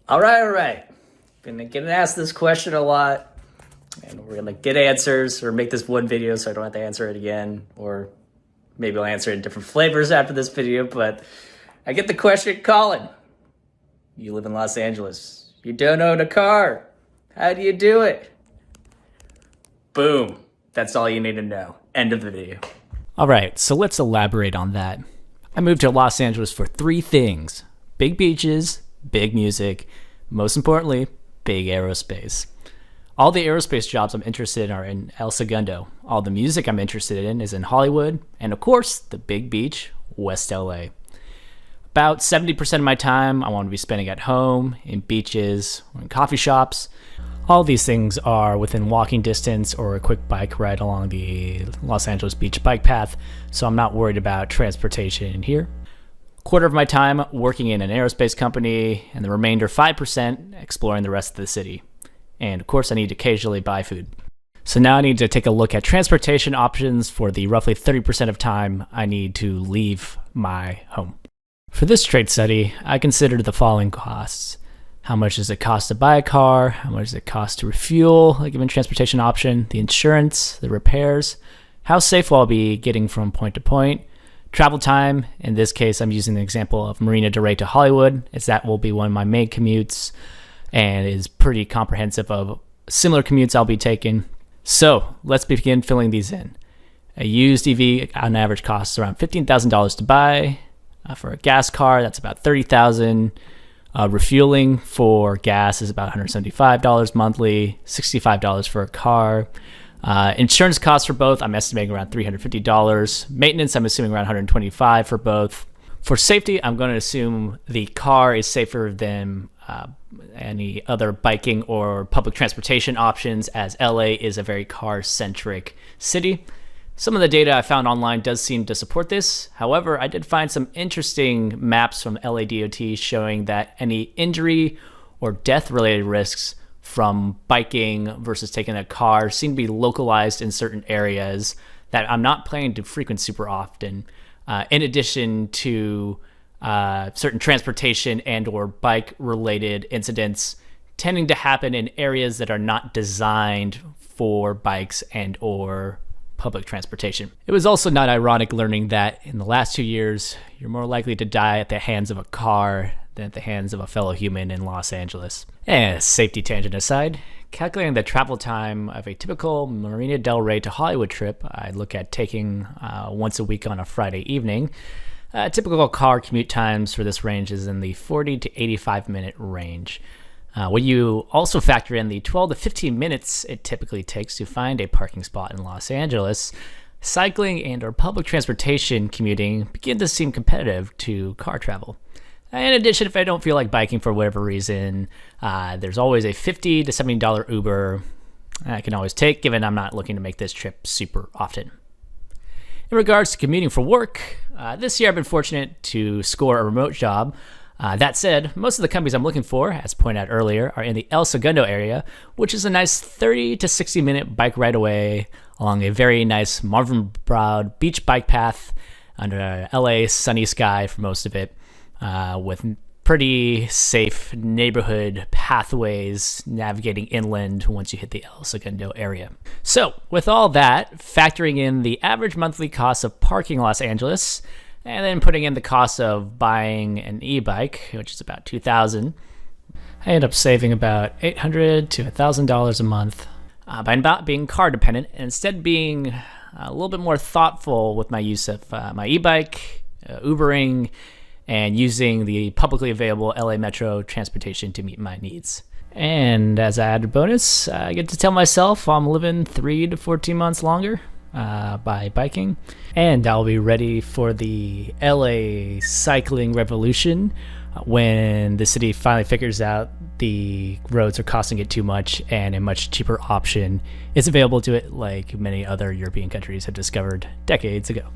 All right. Been getting asked this question a lot, and we're gonna get answers or make this one video so I don't have to answer it again, or maybe I'll answer it in different flavors after this video. But I get the question, Colin, you live in Los Angeles. You don't own a car. How do you do it? Boom. That's all you need to know. End of the video. All right, so let's elaborate on that. I moved to Los Angeles for three things: big beaches, big music, most importantly, big aerospace. All the aerospace jobs I'm interested in are in El Segundo. All the music I'm interested in is in Hollywood, and of course, the big beach, West LA. About 70% of my time I want to be spending at home, in beaches, or in coffee shops. All these things are within walking distance or a quick bike ride along the Los Angeles Beach bike path, so I'm not worried about transportation here. Quarter of my time working in an aerospace company, and the remainder 5% exploring the rest of the city. And of course I need to occasionally buy food. So now I need to take a look at transportation options for the roughly 30% of time I need to leave my home. For this trade study, I considered the following costs. How much does it cost to buy a car? How much does it cost to refuel a given transportation option? The insurance, the repairs, how safe will I be getting from point to point? Travel time, in this case I'm using the example of Marina Del Rey to Hollywood, as that will be one of my main commutes and is pretty comprehensive of similar commutes I'll be taking. So let's begin filling these in. A used EV on average costs around $15,000 to buy. For a gas car, that's about $30,000. Refueling for gas is about $175 monthly, $65 for a car. Insurance costs for both, I'm estimating around $350. Maintenance, I'm assuming around $125 for both. For safety, I'm going to assume the car is safer than any other biking or public transportation options, as LA is a very car-centric city. Some of the data I found online does seem to support this. However, I did find some interesting maps from LA DOT showing that any injury or death-related risks from biking versus taking a car seem to be localized in certain areas that I'm not planning to frequent super often. In addition to certain transportation and or bike-related incidents tending to happen in areas that are not designed for bikes and or public transportation. It was also not ironic learning that in the last 2 years, you're more likely to die at the hands of a car than at the hands of a fellow human in Los Angeles. And safety tangent aside, calculating the travel time of a typical Marina Del Rey to Hollywood trip, I look at taking once a week on a Friday evening. Typical car commute times for this range is in the 40 to 85 minute range. When you also factor in the 12 to 15 minutes it typically takes to find a parking spot in Los Angeles, cycling and or public transportation commuting begin to seem competitive to car travel. In addition, if I don't feel like biking for whatever reason, there's always a $50 to $70 Uber I can always take, given I'm not looking to make this trip super often. In regards to commuting for work, this year I've been fortunate to score a remote job. That said, most of the companies I'm looking for, as pointed out earlier, are in the El Segundo area, which is a nice 30 to 60 minute bike ride away along a very nice Marvin Browd beach bike path under LA sunny sky for most of it, with pretty safe neighborhood pathways navigating inland once you hit the El Segundo area. So with all that, factoring in the average monthly cost of parking Los Angeles, and then putting in the cost of buying an e-bike, which is about $2,000, I end up saving about $800 to $1,000 a month by not being car dependent, and instead being a little bit more thoughtful with my use of my e-bike, Ubering, and using the publicly available LA Metro transportation to meet my needs. And as an added bonus, I get to tell myself I'm living 3 to 14 months longer by biking, and I'll be ready for the LA cycling revolution when the city finally figures out the roads are costing it too much and a much cheaper option is available to it, like many other European countries have discovered decades ago.